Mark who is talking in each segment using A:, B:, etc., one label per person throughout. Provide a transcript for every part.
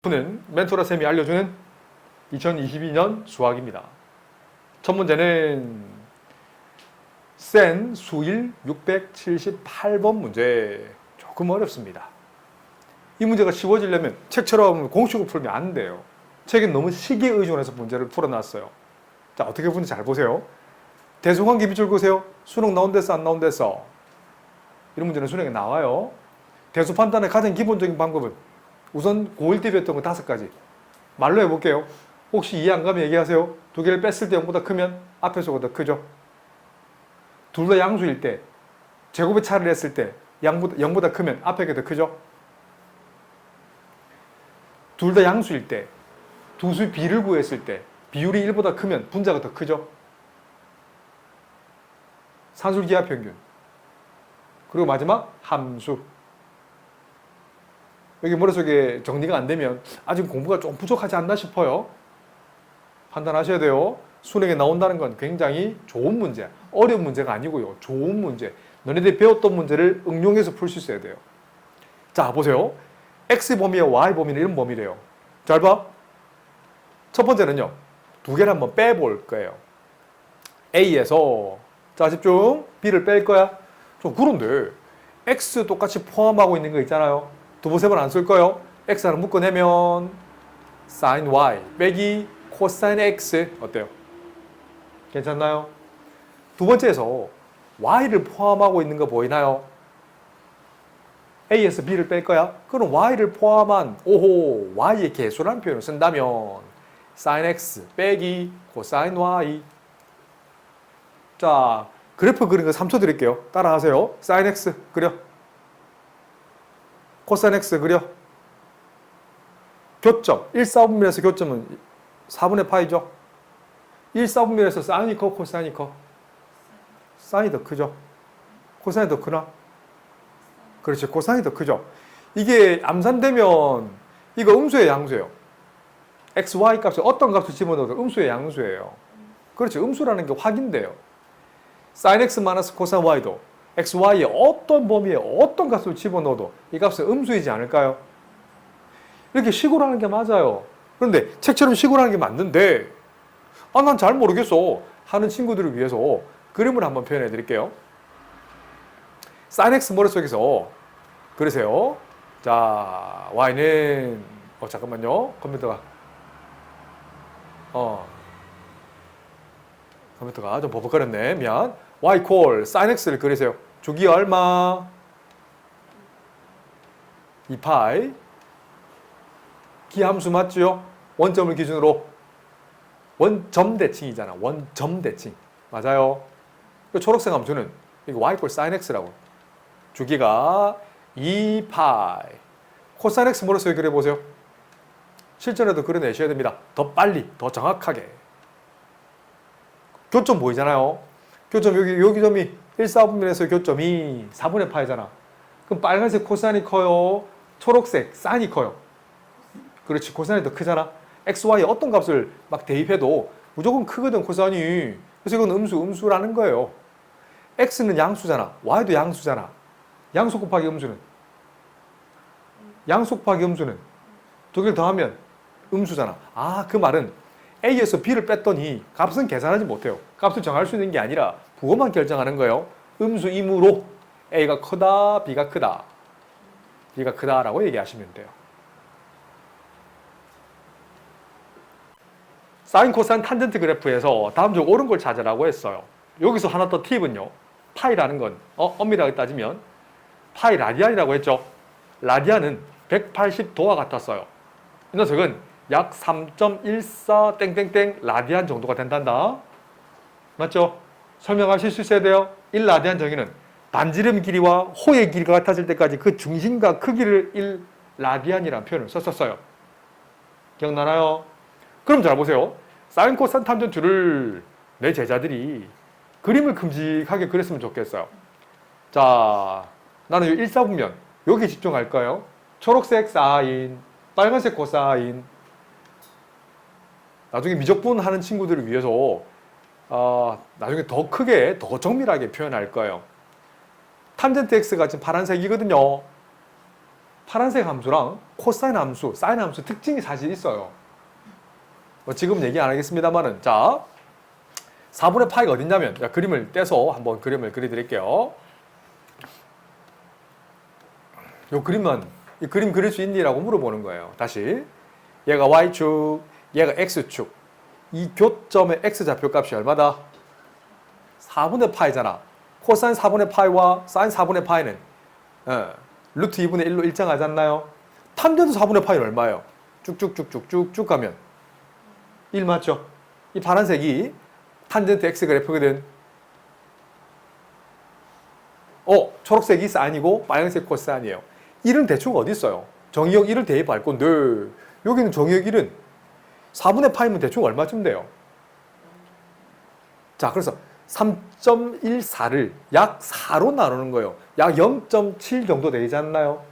A: 는 멘토라 쌤이 알려주는 2022년 수학입니다. 첫 문제는 센 수일 678번 문제. 조금 어렵습니다. 이 문제가 쉬워지려면 책처럼 공식으로 풀면 안 돼요. 책은 너무 시기에 의존해서 문제를 풀어놨어요. 자, 어떻게 푸는지 잘 보세요. 대수관계 밑줄 그으세요. 수능 나온 데서 안 나온 데서. 이런 문제는 수능에 나와요. 대수 판단의 가장 기본적인 방법은 우선 고1 때 배웠던 거 5가지. 말로 해볼게요. 혹시 이해 안 가면 얘기하세요. 두 개를 뺐을 때 0보다 크면 앞에 수가 더 크죠. 둘 다 양수일 때, 제곱의 차를 했을 때 0보다 크면 앞에 게 더 크죠. 둘 다 양수일 때, 두 수의 비를 구했을 때 비율이 1보다 크면 분자가 더 크죠. 산술기하평균. 그리고 마지막 함수. 여기 머릿속에 정리가 안 되면 아직 공부가 좀 부족하지 않나 싶어요. 판단하셔야 돼요. 수능에 나온다는 건 굉장히 좋은 문제, 어려운 문제가 아니고요. 좋은 문제. 너네들이 배웠던 문제를 응용해서 풀 수 있어야 돼요. 자, 보세요. X범위와 Y범위는 이런 범위래요. 잘 봐. 첫 번째는요. 두 개를 한번 빼볼 거예요. A에서, 자, 집중. B를 뺄 거야. 좀 그런데 X 똑같이 포함하고 있는 거 있잖아요. 두 번, 세 번 안 쓸 거예요. X 하나 묶어내면 sin Y 빼기 코사인 X 어때요? 괜찮나요? 두 번째에서 Y를 포함하고 있는 거 보이나요? A에서 B를 뺄 거야? 그럼 Y를 포함한 오호 Y의 개수라는 표현을 쓴다면 sin X 빼기 코사인 Y. 자, 그래프 그린 거 3초 드릴게요. 따라하세요. sin X 그려. 코사인 X 그려. 교점. 1, 4분면에서 교점은 4분의 파이죠. 1, 4분면에서 사인이 커, 코사인이 커? 사인이 더 크죠. 코사인이 더 크나? 그렇지. 코사인이 더 크죠. 이게 암산되면 이거 음수의 양수예요. x, y 값에 어떤 값을 집어넣어도 음수의 양수예요. 그렇지. 음수라는 게 확인돼요. sin x 마이너스 코사인 y도 x, y의 어떤 범위에 어떤 값을 집어넣어도 이 값은 음수이지 않을까요? 이렇게 식으로 하는 게 맞아요. 그런데 책처럼 식으로 하는 게 맞는데 난 잘 모르겠어 하는 친구들을 위해서 그림을 한번 표현해 드릴게요. sin x 머릿속에서 그러세요. 자, y는 잠깐만요. 컴퓨터가 좀 버벅거렸네. 미안. y 콜 sin x를 그리세요. 주기 얼마? 2파이. 기함수 맞죠? 원점을 기준으로. 원점 대칭이잖아. 원점 대칭. 맞아요. 초록색 함수는 이거 y 콜 sin x라고. 주기가 2파이. 코사인 x 머릿속에 그려보세요. 실전에도 그려내셔야 됩니다. 더 빨리, 더 정확하게. 교점 보이잖아요. 교점 여기 점이 1, 4분면에서 교점이 4분의 파이잖아. 그럼 빨간색 코사인이 커요? 초록색 사인이 커요? 그렇지. 코사인이 더 크잖아. x, y에 어떤 값을 막 대입해도 무조건 크거든, 코사인이. 그래서 이건 음수라는 거예요. x는 양수잖아. y도 양수잖아. 양수 곱하기 음수는? 양수 곱하기 음수는? 두 개를 더하면 음수잖아. 그 말은 A에서 B를 뺐더니 값은 계산하지 못해요. 값을 정할 수 있는 게 아니라 부호만 결정하는 거예요. 음수이므로 A가 크다, B가 크다. B가 크다라고 얘기하시면 돼요. 사인, 코사인, 탄젠트 그래프에서 다음 중 옳은 걸 찾으라고 했어요. 여기서 하나 더 팁은요. 파이라는 건 엄밀하게 따지면 파이 라디안이라고 했죠. 라디안은 180도와 같았어요. 이 녀석은 약 3.14 땡땡땡 라디안 정도가 된단다. 맞죠? 설명하실 수 있어야 돼요. 1라디안 정의는 반지름 길이와 호의 길이가 같아질 때까지 그 중심과 크기를 1라디안이라는 표현을 썼었어요. 기억나나요? 그럼 잘 보세요. 사인, 코사인, 탄젠트를 내 제자들이 그림을 큼직하게 그렸으면 좋겠어요. 자, 나는 1, 4분면 여기 집중할 거예요. 초록색 사인, 빨간색 코사인. 나중에 미적분 하는 친구들을 위해서 나중에 더 크게, 더 정밀하게 표현할 거예요. 탄젠트 x가 지금 파란색이거든요. 파란색 함수랑 코사인 함수, 사인 함수 특징이 사실 있어요. 뭐 지금 얘기 안 하겠습니다만은, 자, 4분의 파이가 어딨냐면, 자, 그림을 떼서 한번 그림을 그려드릴게요. 요 그림은, 이 그림 그릴 수 있니? 라고 물어보는 거예요. 다시. 얘가 Y축, 얘가 X축. 이 교점의 X좌표 값이 얼마다? 4분의 파이잖아. 코사인 4분의 파이와 사인 4분의 파이는 루트 2분의 1로 일정하지 않나요? 탄젠트 4분의 파이는 얼마예요? 쭉쭉쭉쭉쭉쭉 가면 1 맞죠? 이 파란색이 탄젠트 X 그래프거든. 초록색이 사인이고 빨간색 코사인이에요. 1은 대충 어디 있어요? 정의역 1을 대입할 건데 여기는 정의역 1은 4분의 파이면 대충 얼마쯤 돼요? 자, 그래서 3.14를 약 4로 나누는 거예요. 약 0.7 정도 되지 않나요?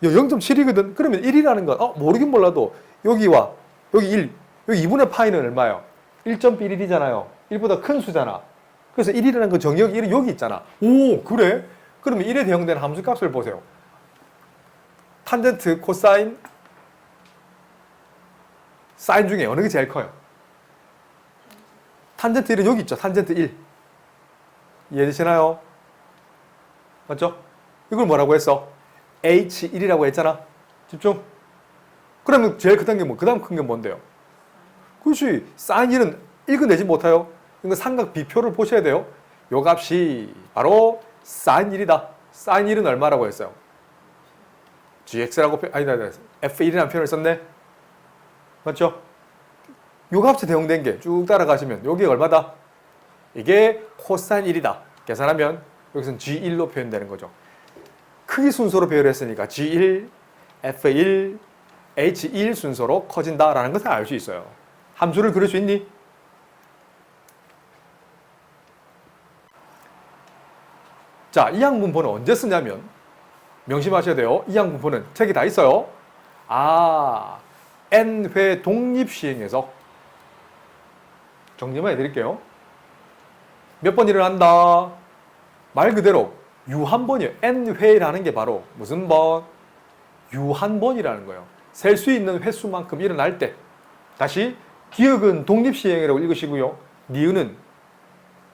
A: 0.7이거든. 그러면 1이라는 건 모르긴 몰라도 여기와 여기 1, 여기 2분의 파이는 얼마예요? 1.11이잖아요. 1보다 큰 수잖아. 그래서 1이라는 건 정의역 1은 여기 있잖아. 오, 그래? 그러면 1에 대응되는 함수 값을 보세요. 탄젠트, 코사인, 사인 중에 어느 게 제일 커요? 탄젠트 1은 여기 있죠. 탄젠트 1. 이해되시나요? 맞죠? 이걸 뭐라고 했어? H1이라고 했잖아. 집중. 그러면 제일 큰 게 뭐? 그 다음 큰 게 뭔데요? 그렇지. 사인 1은 읽어내지 못해요. 이거 삼각 비표를 보셔야 돼요. 요 값이 바로 사인 1이다. 사인 1은 얼마라고 했어요? gx라고 f1이라는 표현을 썼네. 맞죠? 요 값에 대응된 게 쭉 따라가시면 여기 얼마다? 이게 코사인 1이다. 계산하면 여기서는 G1로 표현되는 거죠. 크기 순서로 배열했으니까 G1, F1, H1 순서로 커진다라는 것을 알 수 있어요. 함수를 그릴 수 있니? 자, 이항분포는 언제 쓰냐면 명심하셔야 돼요. 이항분포는 책에 다 있어요. n회 독립시행에서 정리만 해드릴게요. 몇 번 일어난다? 말 그대로 유한번이에요. n회라는 게 바로 무슨 번? 유한번이라는 거예요. 셀 수 있는 횟수만큼 일어날 때. 다시 기억은 독립시행이라고 읽으시고요. 니은은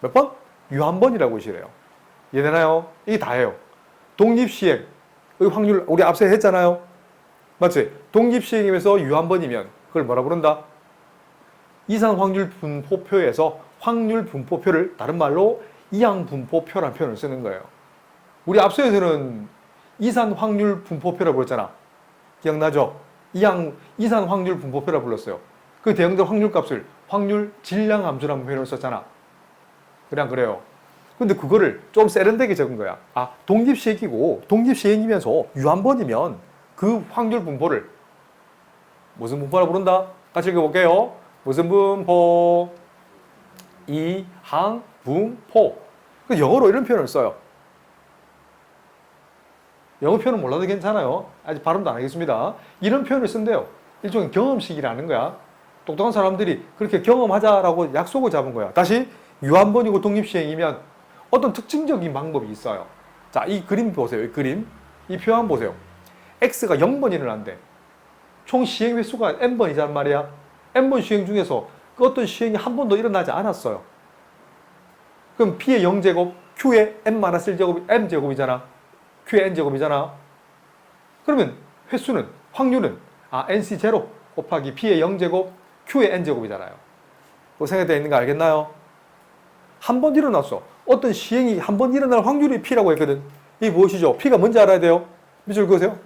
A: 몇 번? 유한번이라고 하시래요. 이해되나요? 이게 다예요. 독립시행의 확률 우리 앞서 했잖아요. 맞지? 독립시행이면서 유한번이면 그걸 뭐라 부른다? 이산확률 분포표에서 확률 분포표를 다른 말로 이항분포표라는 표현을 쓰는 거예요. 우리 앞서에서는 이산확률 분포표라고 불렀잖아. 기억나죠? 이산확률 분포표라고 불렀어요. 그 대응된 확률값을 확률 질량함수라는 표현을 썼잖아. 그래 안 그래요? 근데 그거를 좀 세련되게 적은 거야. 독립시행이고 독립시행이면서 유한번이면 그 확률 분포를 무슨 분포라 부른다? 같이 읽어볼게요. 무슨 분포? 이항분포. 영어로 이런 표현을 써요. 영어 표현은 몰라도 괜찮아요. 아직 발음도 안 하겠습니다. 이런 표현을 쓴대요. 일종의 경험식이라는 거야. 똑똑한 사람들이 그렇게 경험하자라고 약속을 잡은 거야. 다시 유한번이고 독립시행이면 어떤 특징적인 방법이 있어요. 자, 이 그림 보세요. 이 그림. 이 표현 보세요. x가 0번 일어난대. 총 시행 횟수가 n번이란 말이야. n번 시행 중에서 그 어떤 시행이 한 번도 일어나지 않았어요. 그럼 p의 0제곱, q의 n-1제곱, m제곱이잖아. q의 n제곱이잖아. 그러면 횟수는, 확률은 nc0 곱하기 p의 0제곱, q의 n제곱이잖아요. 그 생각되어 있는 거 알겠나요? 한 번 일어났어. 어떤 시행이 한 번 일어날 확률이 p라고 했거든. 이게 무엇이죠? p가 뭔지 알아야 돼요. 밑줄 그으세요.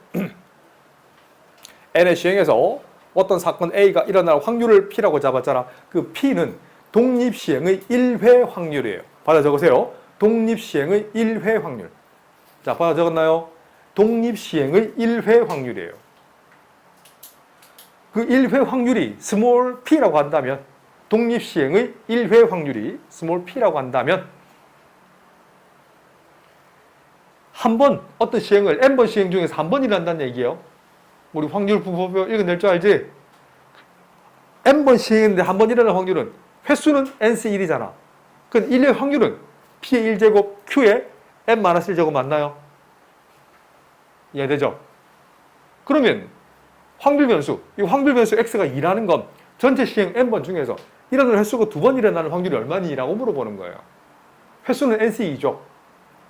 A: n의 시행에서 어떤 사건 A가 일어날 확률을 P라고 잡았잖아. 그 P는 독립시행의 1회 확률이에요. 받아 적으세요. 독립시행의 1회 확률. 자, 받아 적었나요? 독립시행의 1회 확률이에요. 그 1회 확률이 스몰 p라고 한다면, 독립시행의 1회 확률이 스몰 p라고 한다면, 한 번, 어떤 시행을 n번 시행 중에서 한 번 일어난다는 얘기예요. 우리 확률 분포표 읽어낼 줄 알지? n번 시행했는데 한 번 일어날 확률은, 횟수는 nc1이잖아. 그럼 1의 확률은 p의 1제곱, q의 n-1제곱 맞나요? 이해되죠? 그러면 확률 변수, 이 확률 변수 x가 2라는 건 전체 시행 n번 중에서 일어나는 횟수가 2번 일어나는 확률이 얼마니? 라고 물어보는 거예요. 횟수는 nc2죠.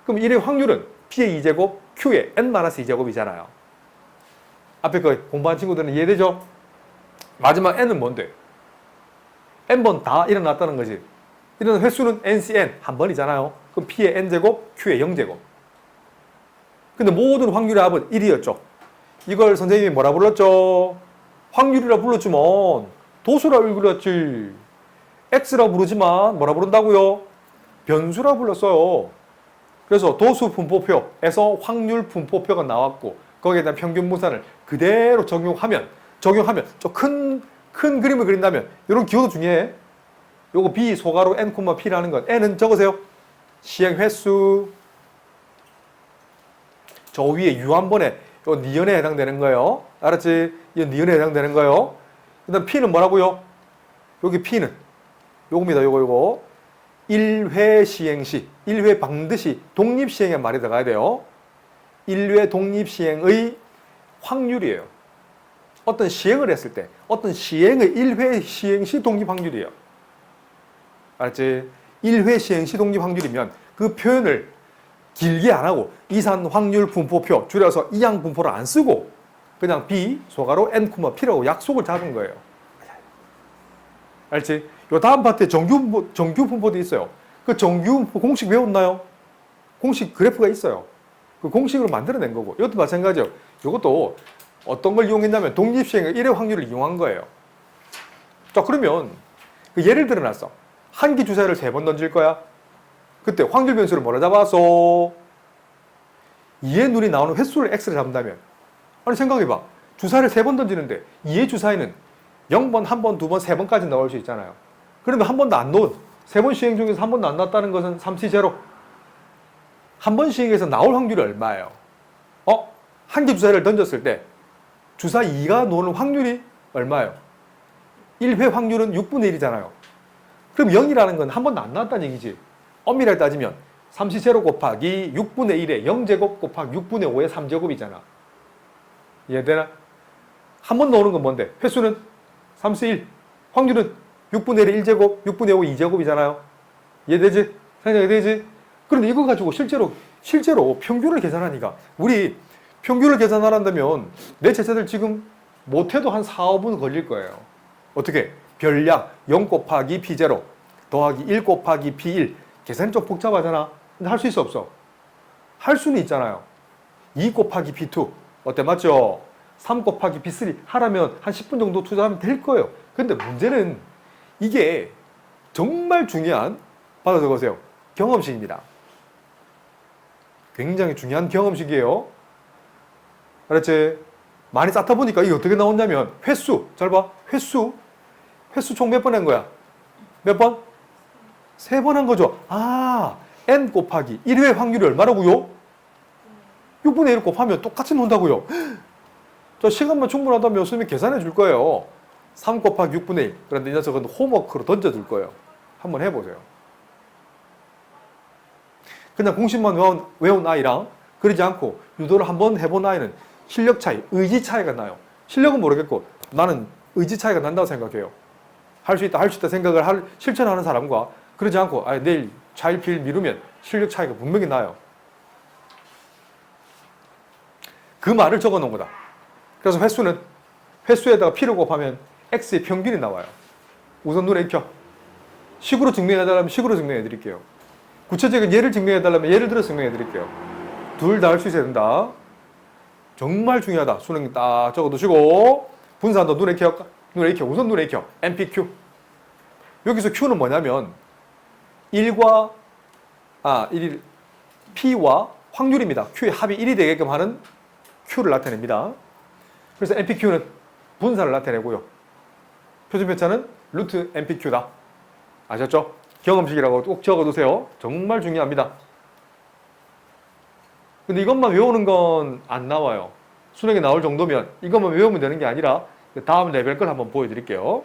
A: 그럼 1의 확률은 p의 2제곱, q의 n-2제곱이잖아요. 앞에 거 공부한 친구들은 이해되죠? 마지막 n은 뭔데? n번 다 일어났다는 거지. 일어나는 횟수는 ncn, 한 번이잖아요. 그럼 p의 n제곱, q의 0제곱. 근데 모든 확률의 합은 1이었죠. 이걸 선생님이 뭐라 불렀죠? 확률이라 불렀지만 도수라 불렀지. x라 부르지만 뭐라 부른다고요? 변수라 불렀어요. 그래서 도수 분포표에서 확률 분포표가 나왔고 거기에 대한 평균 분산을 그대로 적용하면 좀 큰 그림을 그린다면 이런 기호도 중요해. 요거 b 소가로 n, p라는 건 n은 적으세요. 시행 횟수. 저 위에 u 한 번에 요 니은에 해당되는 거예요. 알았지? 이 니은에 해당되는 거예요. 그다음 p는 뭐라고요? 여기 p는 요겁니다. 요거 1회 시행 시 1회 반드시 독립 시행에 말이 들어가야 돼요. 1회 독립 시행의 확률이에요. 어떤 시행을 했을 때 어떤 시행의 1회 시행 시 독립 확률이에요. 알았지? 1회 시행 시 독립 확률이면 그 표현을 길게 안 하고 이산 확률 분포표 줄여서 이항 분포를 안 쓰고 그냥 b 소가로 n, p라고 약속을 잡은 거예요. 알지? 요 다음 파트에 정규 분포도 있어요. 그 정규 분포 공식 외웠나요? 공식 그래프가 있어요. 그 공식으로 만들어낸 거고 이것도 마찬가지예요. 이것도 어떤 걸 이용했냐면 독립시행의 1회 확률을 이용한 거예요. 자, 그러면 그 예를 들어놨어. 한 개 주사위를 3번 던질 거야. 그때 확률 변수를 뭐라 잡았어? 2의 눈이 나오는 횟수를 x를 잡는다면 아니 생각해봐. 주사위를 3번 던지는데 2의 주사위는 0번, 1번, 2번, 3번까지 나올 수 있잖아요. 그러면 한 번도 안 놓은 3번 시행 중에서 한 번도 안 나왔다는 것은 3C0. 한 번 시행해서 나올 확률이 얼마예요? 한 개 주사위를 던졌을 때 주사 2가 노는 확률이 얼마예요? 1회 확률은 6분의 1이잖아요. 그럼 0이라는 건 한 번도 안 나왔다는 얘기지. 엄밀하게 따지면 3C0 곱하기 6분의 1의 0제곱 곱하기 6분의 5의 3제곱이잖아. 이해되나? 한 번 나오는 건 뭔데? 횟수는 3C1, 확률은 6분의 1의 1제곱, 6분의 5의 2제곱이잖아요. 이해되지? 생각이 되지? 그런데 이거 가지고 실제로 평균을 계산하니까 우리 평균을 계산하란다면 내 제자들 지금 못해도 한 4, 5분 걸릴 거예요. 어떻게? 별약 0 곱하기 P0 더하기 1 곱하기 P1 계산이 좀 복잡하잖아. 근데 할 수 있어 없어? 할 수는 있잖아요. 2 곱하기 P2 어때? 맞죠? 3 곱하기 P3 하라면 한 10분 정도 투자하면 될 거예요. 근데 문제는 이게 정말 중요한 받아 적으세요. 경험식입니다. 굉장히 중요한 경험식이에요. 알았지? 많이 쌓다 보니까 이게 어떻게 나오냐면 횟수, 잘 봐. 횟수 총 몇 번 한 거야? 몇 번? 3번 한 거죠. n 곱하기 1회 확률이 얼마라고요? 6분의 1 곱하면 똑같이 논다고요. 저 시간만 충분하다면 선생님이 계산해 줄 거예요. 3 곱하기 6분의 1. 그런데 이 녀석은 홈워크로 던져줄 거예요. 한번 해보세요. 그냥 공식만 외운 아이랑 그러지 않고 유도를 한번 해본 아이는 실력 차이, 의지 차이가 나요. 실력은 모르겠고 나는 의지 차이가 난다고 생각해요. 할 수 있다 생각을 실천하는 사람과 그러지 않고 내일 차일피일 미루면 실력 차이가 분명히 나요. 그 말을 적어 놓은 거다. 그래서 횟수에다가 p를 곱하면 x의 평균이 나와요. 우선 눈에 익혀. 식으로 증명해달라면 식으로 증명해 드릴게요. 구체적인 예를 증명해달라면 예를 들어서 증명해 드릴게요. 둘 다 할 수 있어야 된다. 정말 중요하다. 수능 딱 적어 두시고 분산도 눈에 익혀. 우선 눈에 익혀. NPQ. 여기서 Q는 뭐냐면 1과 P와 확률입니다. Q의 합이 1이 되게끔 하는 Q를 나타냅니다. 그래서 NPQ는 분산을 나타내고요. 표준편차는 루트 NPQ다. 아셨죠? 경험식이라고 꼭 적어두세요. 정말 중요합니다. 근데 이것만 외우는 건 안 나와요. 수능에 나올 정도면 이것만 외우면 되는 게 아니라 다음 레벨 걸 한번 보여드릴게요.